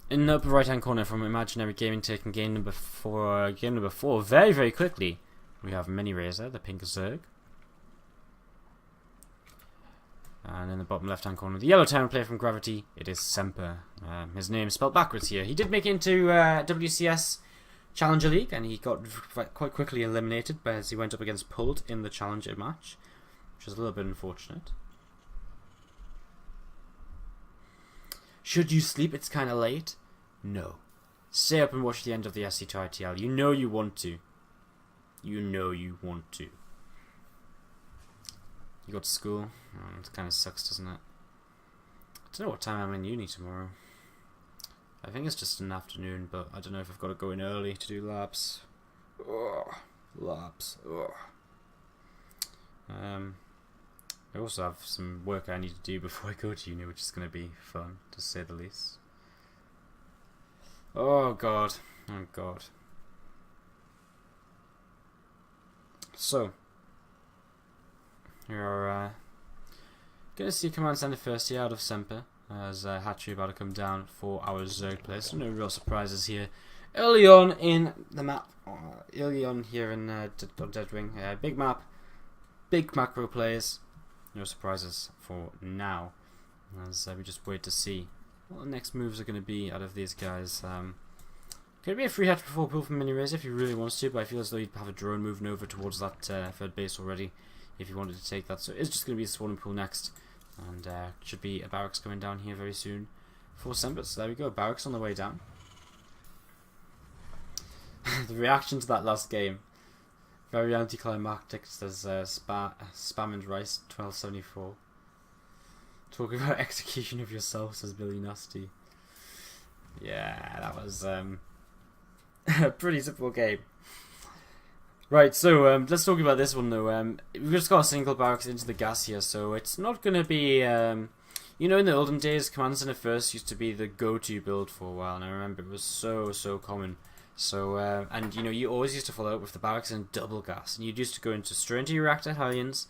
In the upper right hand corner from Imaginary Gaming taking game number 4 very, very quickly. We have Miniraser, the pink Zerg. And in the bottom left hand corner, the yellow town player from Gravity, it is Semper. His name is spelled backwards here. He did make it into WCS Challenger League, and he got quite quickly eliminated as he went up against Pult in the Challenger match, which is a little bit unfortunate. Should you sleep? It's kind of late. No. Stay up and watch the end of the SC2 ITL. You know you want to. You know you want to. You go to school. Oh, it kind of sucks, doesn't it? I don't know what time I'm in uni tomorrow. I think it's just an afternoon, but I don't know if I've got to go in early to do labs. Ugh, labs. Ugh. I also have some work I need to do before I go to uni, which is going to be fun, to say the least. Oh god. Oh god. So, we are going to see Command Center first here out of Semper, as Hatchery about to come down for our Zerg player, so no real surprises here. Early on in the map, early on here in Deadwing, big map, big macro players, no surprises for now, as we just wait to see what the next moves are going to be out of these guys. Could be a free hatch before pull from Miniraser if he really wants to, but I feel as though he'd have a drone moving over towards that third base already if he wanted to take that. So it's just going to be a swarming pool next, and should be a barracks coming down here very soon for Semper. So there we go, barracks on the way down. The reaction to that last game, very anticlimactic. There's Spam and Rice 1274 talking about execution of yourself, says Billy Nasty. Yeah, that was a pretty simple game. Right, so let's talk about this one though. We've just got a single barracks into the gas here, so it's not going to be... you know, in the olden days, Command Center First used to be the go-to build for a while, and I remember it was so common. So, and you know, you always used to follow up with the barracks and double gas, and you'd used to go straight into your reactor Hellions,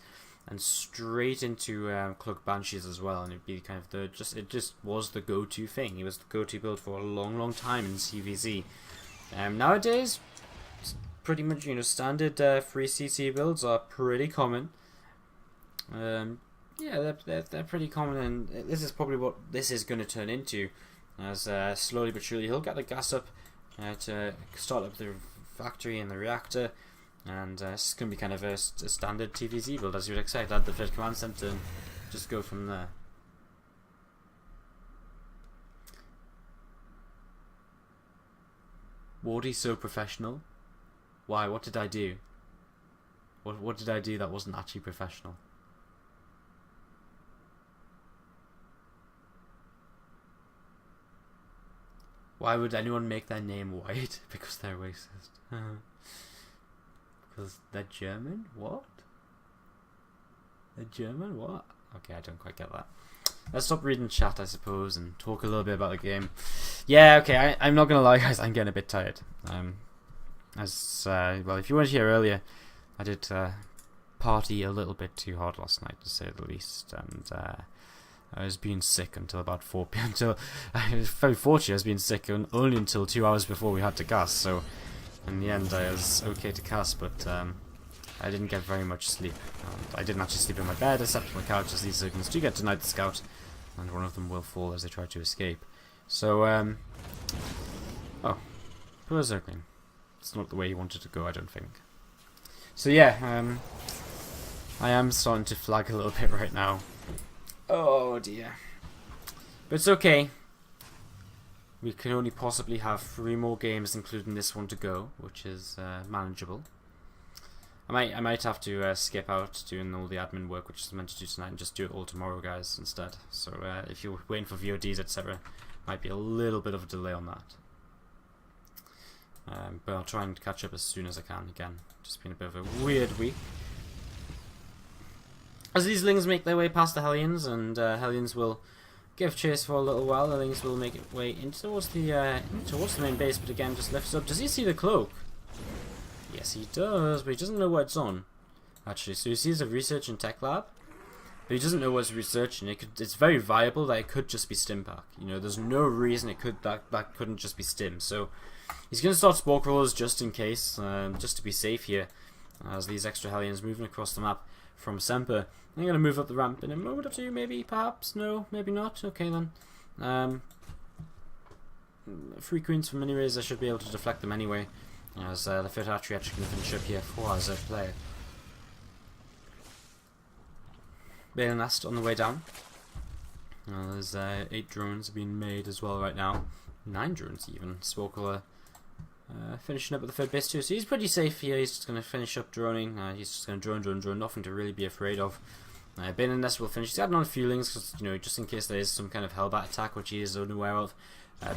and straight into Cloak Banshees as well, and it'd be kind of it just was the go-to thing. It was the go-to build for a long time in CVZ. Nowadays, pretty much, you know, standard free CC builds are pretty common. Yeah, they're pretty common, and this is probably what this is going to turn into, as slowly but surely he'll get the gas up to start up the factory and the reactor, and it's going to be kind of a standard TVZ build as you would expect. Add the third command center and just go from there. Wardy so professional? Why? What did I do? What did I do that wasn't actually professional? Why would anyone make their name white? Because they're racist. Because they're German? What? They're German? What? Okay, I don't quite get that. Let's stop reading chat, I suppose, and talk a little bit about the game. Yeah, okay, I'm not gonna lie, guys, I'm getting a bit tired. Well, if you weren't here earlier, I did party a little bit too hard last night, to say the least, and I was being sick until about 4 PM. Until I was very fortunate, I was being sick only until 2 hours before we had to gas. So in the end, I was okay to cast, but I didn't get very much sleep. And I didn't actually sleep in my bed. I slept on my couch, as these signals do get denied the scout, and one of them will fall as they try to escape. So oh, poor Zerglin. It's not the way he wanted to go, I don't think. So yeah, I am starting to flag a little bit right now. Oh dear. But it's okay. We can only possibly have 3 more games, including this one, to go, which is manageable. I might have to skip out doing all the admin work, which is meant to do tonight, and just do it all tomorrow, guys, instead. So if you're waiting for VODs, etc., might be a little bit of a delay on that. But I'll try and catch up as soon as I can. Again, just been a bit of a weird week. As these Lings make their way past the Hellions, and Hellions will give chase for a little while, the Lings will make it way into towards the main base, but again, just lifts up. Does he see the cloak? Yes, he does, but he doesn't know what it's on, actually. So he sees a research and tech lab, but he doesn't know what's researching. It's very viable that it could just be stim pack. You know, there's no reason that couldn't just be stim. So he's going to start spore crawlers just in case, just to be safe here, as these extra Hellions moving across the map from Semper. I'm going to move up the ramp in a moment or two, maybe, perhaps. No, maybe not. Okay then. 3 queens from Miniraser should be able to deflect them anyway, as the 5th archery actually going to finish up here for our Zerg player. Bailey Nest on the way down. There's 8 drones being made as well right now. 9 drones even. Swoker finishing up with the 3rd base too, so he's pretty safe here. He's just going to finish up droning. He's just going to drone, nothing to really be afraid of. Bailey Nest will finish. He's adding on feelings, because, you know, just in case there is some kind of Hellbat attack, which he is unaware of.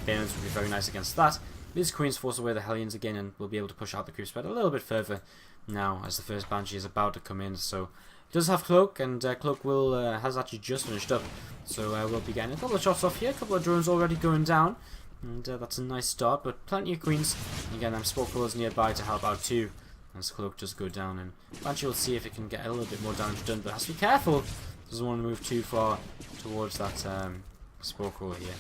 Bailey will be very nice against that. These queens force away the Hellions again, and will be able to push out the creep spread a little bit further now, as the first Banshee is about to come in. So he does have Cloak, and Cloak will has actually just finished up. So we'll be getting a couple of shots off here, a couple of drones already going down, and that's a nice start. But plenty of queens. Again, I'm spore crawlers nearby to help out too, as Cloak does go down, and Banshee will see if it can get a little bit more damage done, but has to be careful. Doesn't want to move too far towards that spore crawler here.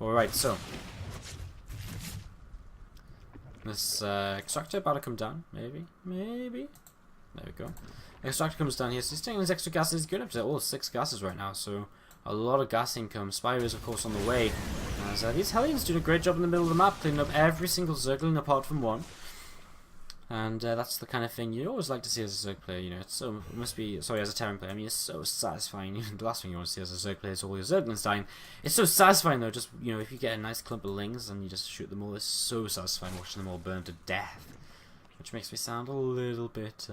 Alright, so this extractor about to come down, maybe. There we go. Extractor comes down here, so he's taking his extra gases. He's going up to all 6 gases right now, so a lot of gas income. Spire is of course on the way. As these Hellions doing a great job in the middle of the map, cleaning up every single Zergling apart from one. And that's the kind of thing you always like to see as a Zerg player. You know, it's so it must be as a Terran player. I mean, it's so satisfying. The last thing you want to see as a Zerg player is all your Zerglings dying. It's so satisfying though. Just, you know, if you get a nice clump of lings and you just shoot them all, it's so satisfying watching them all burn to death. Which makes me sound a little bit,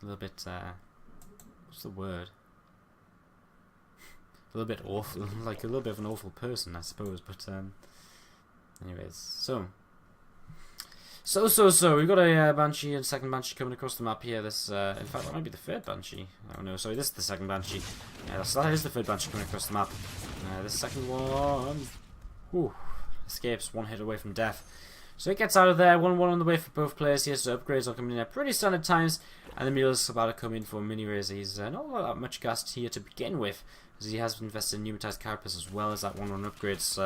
what's the word? A little bit awful, like a little bit of an awful person, I suppose. But anyways, so we've got a Banshee and 2nd Banshee coming across the map here. This, in fact, that might be the 3rd Banshee. Oh no, sorry, this is the 2nd Banshee. Yeah, so that is the 3rd Banshee coming across the map. This second one, escapes, 1 hit away from death. So it gets out of there. 1-1 on the way for both players here. So upgrades are coming in at pretty standard times, and the Mule's about to come in for Miniraser. He's not that much gassed here to begin with, as he has invested in pneumatized carapace as well as that 1-1 upgrades.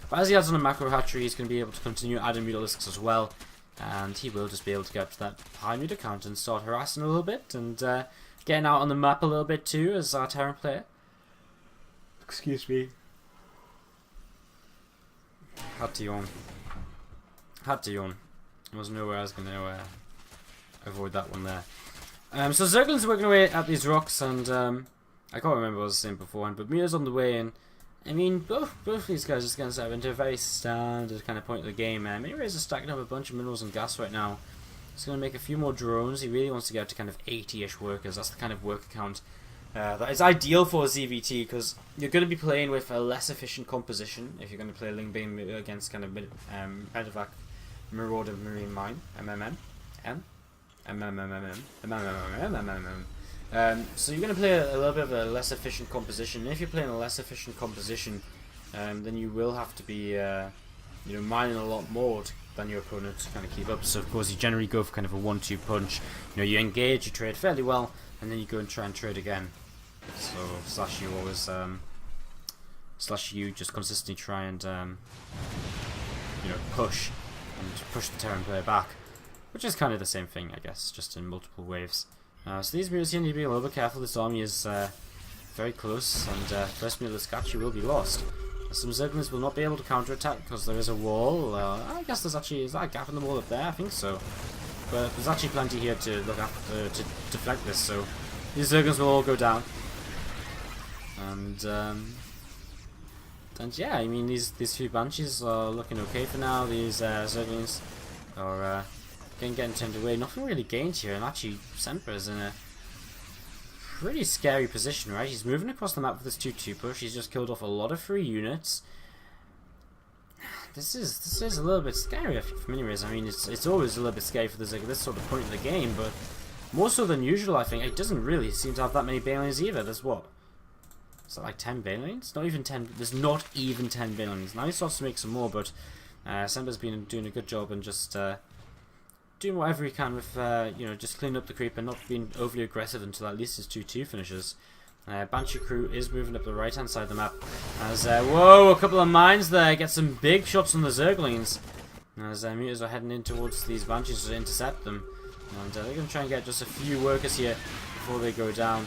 But as he adds on a macro hatchery, he's going to be able to continue adding mutalisks as well, and he will just be able to get up to that high meter count and start harassing a little bit, and getting out on the map a little bit too as our Terran player. Excuse me. Had to yawn. There was nowhere I was going to avoid that one there. So Zergling's working away at these rocks, and I can't remember what I was saying beforehand, but Mia's on the way in. I mean, both these guys are just going to set into a very standard kind of point of the game. Miniraser stacking up a bunch of minerals and gas right now. He's going to make a few more drones. He really wants to get to kind of 80-ish workers. That's the kind of worker count that is ideal for a ZVT, because you're going to be playing with a less efficient composition if you're going to play Lingbane against kind of Medevac Marauder Marine Mine, so you're going to play a little bit of a less efficient composition. And if you're playing a less efficient composition, then you will have to be, mining a lot more than your opponent to kind of keep up. So of course you generally go for kind of a 1-2 punch. You know, you engage, you trade fairly well, and then you go and try and trade again. So slash you always, slash you just consistently try and, push the Terran player back, which is kind of the same thing, I guess, just in multiple waves. So these mutants here need to be a little bit careful. This army is very close, and first mutalisk actually will be lost. Some Zerglings will not be able to counterattack because there is a wall. I guess is that a gap in the wall up there? I think so. But there's actually plenty here to look after to deflect this, so these Zerglings will all go down. And yeah, I mean these few Banshees are looking okay for now. These Zerglings are getting turned away. Nothing really gained here, and actually Semper is in a pretty scary position, right? He's moving across the map with this 2-2 push. He's just killed off a lot of free units. This is a little bit scary for Miniraser. I mean, it's always a little bit scary for this sort of point of the game, but more so than usual, I think. It doesn't really seem to have that many Banelings either. There's what? Is that like 10 Banelings? Not even 10. There's not even 10 Banelings. Now he starts to make some more, but Semper's been doing a good job and just doing whatever he can with, you know, just cleaning up the creep and not being overly aggressive until at least his 2-2 finishes. Banshee crew is moving up the right hand side of the map. As whoa, a couple of mines there, get some big shots on the Zerglings. As Mutas are heading in towards these Banshees to intercept them. And they're going to try and get just a few workers here before they go down.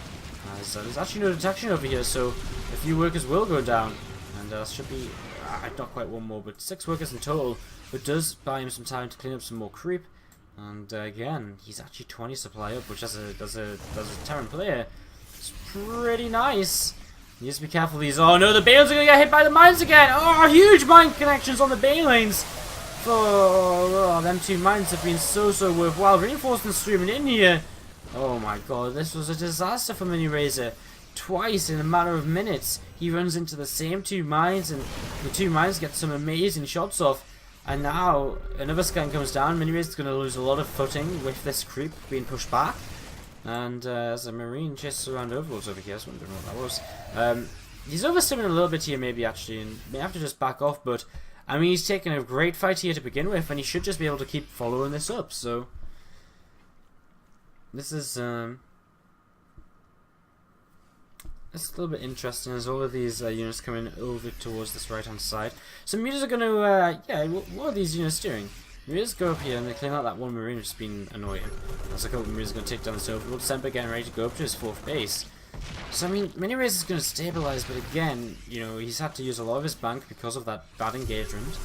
As there's actually no detection over here, so a few workers will go down. And should be, not quite one more, but 6 workers in total. It does buy him some time to clean up some more creep. And again, he's actually 20 supply up, which as a Terran player, it's pretty nice. You just be careful of these. Oh no, the Balins are going to get hit by the mines again! Oh, huge mine connections on the Balins! Oh, them 2 mines have been so worthwhile. Reinforcements streaming in here. Oh my god, this was a disaster for Miniraser. Twice in a matter of minutes, he runs into the same 2 mines, and the 2 mines get some amazing shots off. And now another scan comes down. Miniraser's going to lose a lot of footing with this creep being pushed back. And as a Marine chases around Overlords over here, I was wondering what that was. He's overstimming a little bit here, maybe actually, and may have to just back off. But I mean, he's taking a great fight here to begin with, and he should just be able to keep following this up. So this is it's a little bit interesting as all of these units coming over towards this right hand side. So Mutas are going to yeah, what are these units doing? Mutas go up here and they clean out that one Marine which has been annoying. There's a couple of Mutas going to take down this Overlord. Semper getting ready to go up to his 4th base. So I mean, Miniraser is going to stabilize, but again, you know, he's had to use a lot of his bank because of that bad engagement.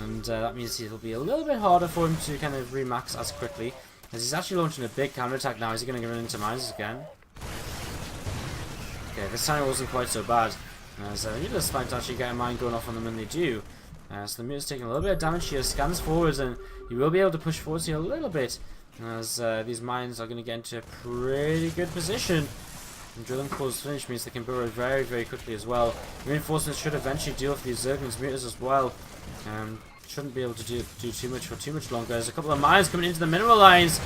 And that means it'll be a little bit harder for him to kind of remax as quickly. As he's actually launching a big counterattack now. Is he going to run into mines again? Okay, this time it wasn't quite so bad. So Mutas might actually get a mine going off on them when they do. So the Muta's taking a little bit of damage here, scans forwards, and he will be able to push forwards here a little bit. As these mines are going to get into a pretty good position. And drilling close finish means they can burrow very quickly as well. Reinforcements should eventually deal with these Zerglings Mutas as well. Shouldn't be able to do too much for too much longer. There's a couple of mines coming into the mineral lines.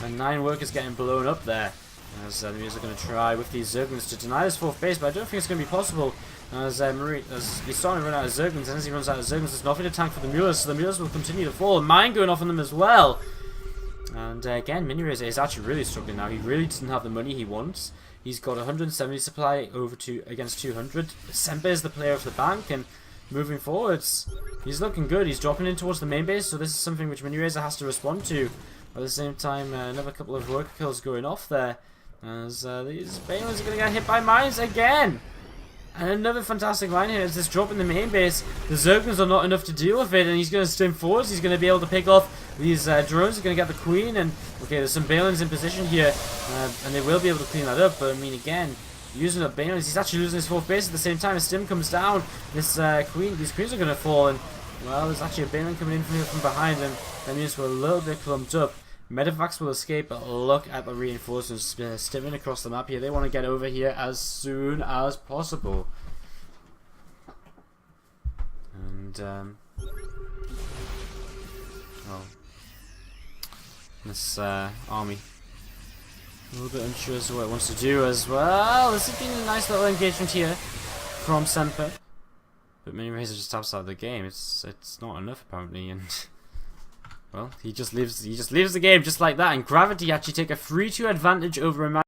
And 9 workers getting blown up there. As the Mutas are going to try with these Zerglings to deny this 4th base, but I don't think it's going to be possible. As he's starting to run out of Zerglings, and as he runs out of Zerglings, there's nothing to tank for the Mutas, so the Mutas will continue to fall. A mine going off on them as well. And again, Miniraser is actually really struggling now. He really doesn't have the money he wants. He's got 170 supply over against 200. Semper is the player of the bank, and moving forwards, he's looking good. He's dropping in towards the main base, so this is something which Miniraser has to respond to. At the same time, another couple of worker kills going off there. As these Balins are going to get hit by mines again. And another fantastic line here is this drop in the main base. The Zerglings are not enough to deal with it, and he's going to stim forwards. He's going to be able to pick off these drones. He's going to get the Queen, and okay, there's some Balins in position here, and they will be able to clean that up. But I mean, again, using up Balins, he's actually losing his 4th base at the same time. As stim comes down, these Queens are going to fall, and well, there's actually a Balin coming in from behind, and that means we're a little bit clumped up. Medivacs will escape, but look at the reinforcements stimming across the map here. They want to get over here as soon as possible. And, well, this army, a little bit unsure as to what it wants to do as well. This has been a nice little engagement here from Semper. But Miniraser just taps out of the game. It's not enough apparently, and well, he just leaves the game just like that, and Gravity actually take a 3-2 advantage over a